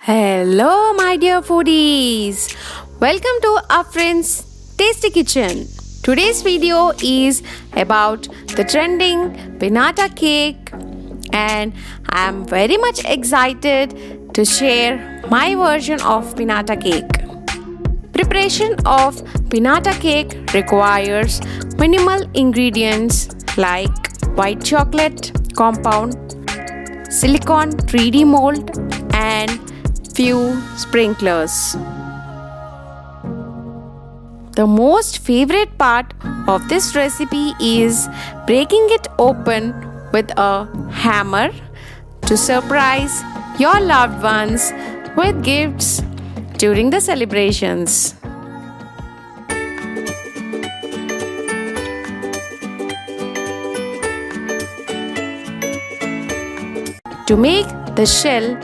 Hello, my dear foodies. Welcome to Afreen's Tasty Kitchen. Today's video is about the trending Pinata cake, and I am very much excited to share my version of Pinata cake. Preparation of Pinata cake requires minimal ingredients like white chocolate compound, silicone 3D mold, and few sprinklers. The most favorite part of this recipe is breaking it open with a hammer to surprise your loved ones with gifts during the celebrations. To make the shell,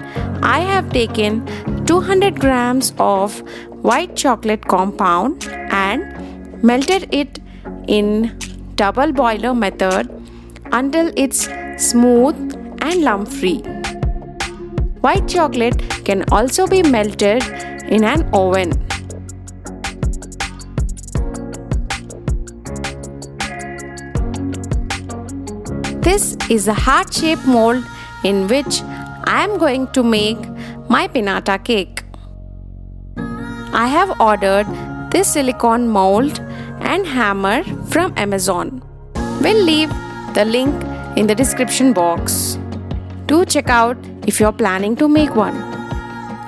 I have taken 200 grams of white chocolate compound and melted it in double boiler method until it's smooth and lump free. White chocolate can also be melted in an oven. This is a heart-shaped mold in which I am going to make my Pinata cake. I have ordered this silicone mold and hammer from Amazon. We'll leave the link in the description box. Do check out if you're planning to make one.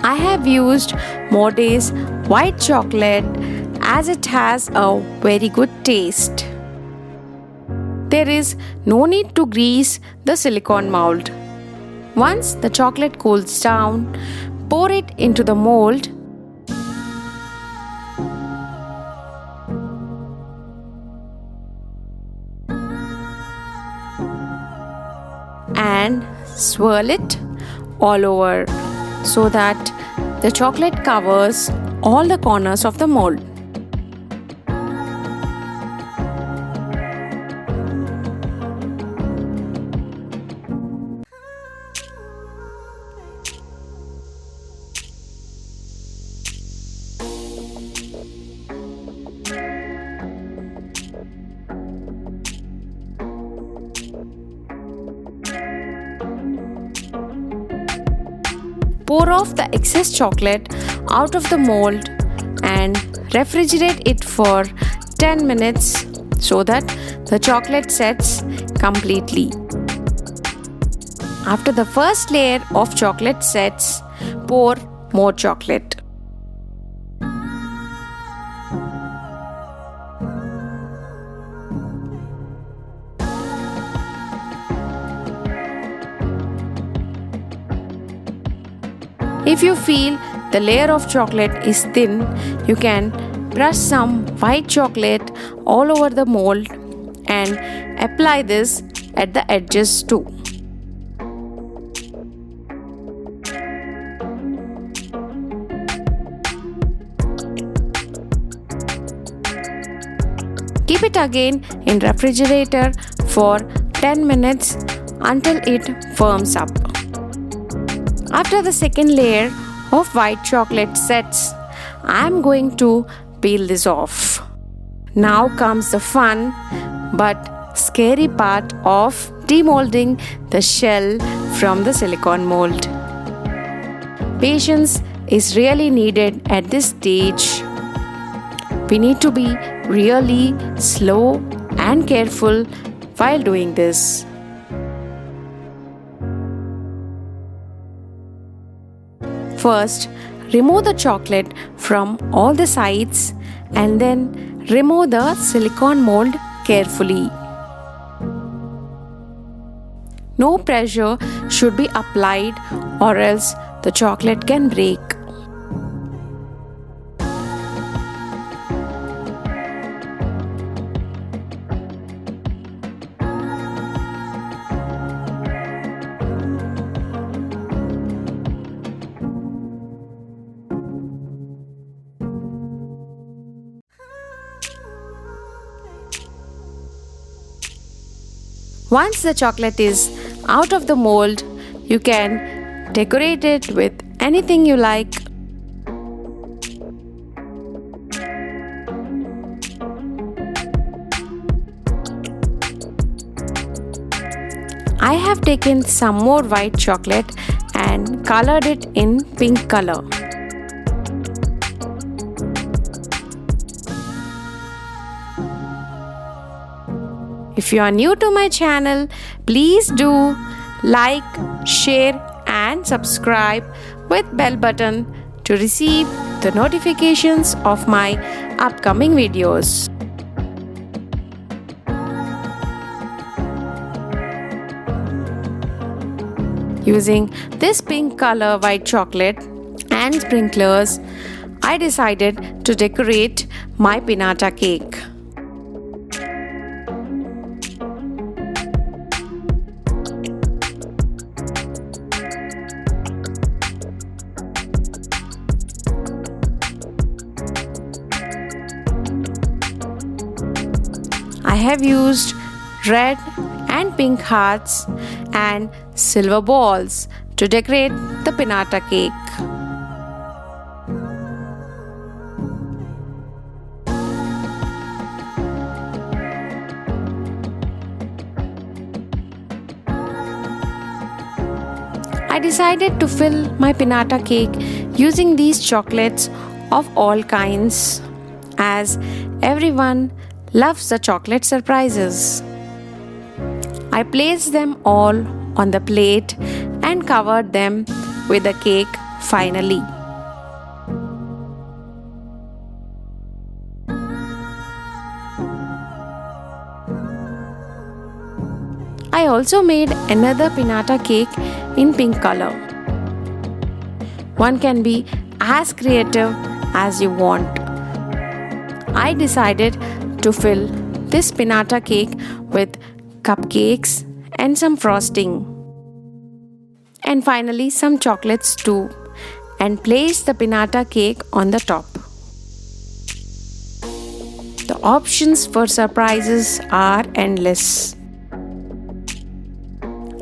I have used Moud's white chocolate as it has a very good taste. There is no need to grease the silicone mold. Once the chocolate cools down, pour it into the mold and swirl it all over so that the chocolate covers all the corners of the mold. Pour off the excess chocolate out of the mold and refrigerate it for 10 minutes so that the chocolate sets completely. After the first layer of chocolate sets, pour more chocolate. If you feel the layer of chocolate is thin, you can brush some white chocolate all over the mold and apply this at the edges too. Keep it again in refrigerator for 10 minutes until it firms up. After the second layer of white chocolate sets, I am going to peel this off. Now comes the fun but scary part of demolding the shell from the silicone mold. Patience is really needed at this stage. We need to be really slow and careful while doing this. First, remove the chocolate from all the sides and then remove the silicone mold carefully. No pressure should be applied or else the chocolate can break. Once the chocolate is out of the mold, you can decorate it with anything you like. I have taken some more white chocolate and colored it in pink color. If you are new to my channel, please do like, share and subscribe with bell button to receive the notifications of my upcoming videos. Using this pink color white chocolate and sprinklers, I decided to decorate my pinata cake. I have used red and pink hearts and silver balls to decorate the pinata cake. I decided to fill my pinata cake using these chocolates of all kinds, as everyone loves the chocolate surprises. I placed them all on the plate and covered them with the cake finally. I also made another pinata cake in pink color. One can be as creative as you want. I decided to fill this pinata cake with cupcakes and some frosting, and finally some chocolates too, and place the pinata cake on the top. The options for surprises are endless.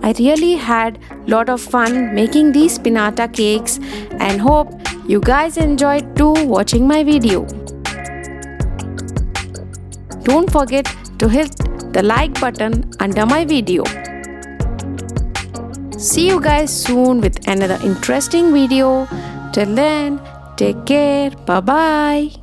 I really had a lot of fun making these pinata cakes and hope you guys enjoyed too watching my video. Don't forget to hit the like button under my video. See you guys soon with another interesting video. Till then, take care. Bye bye.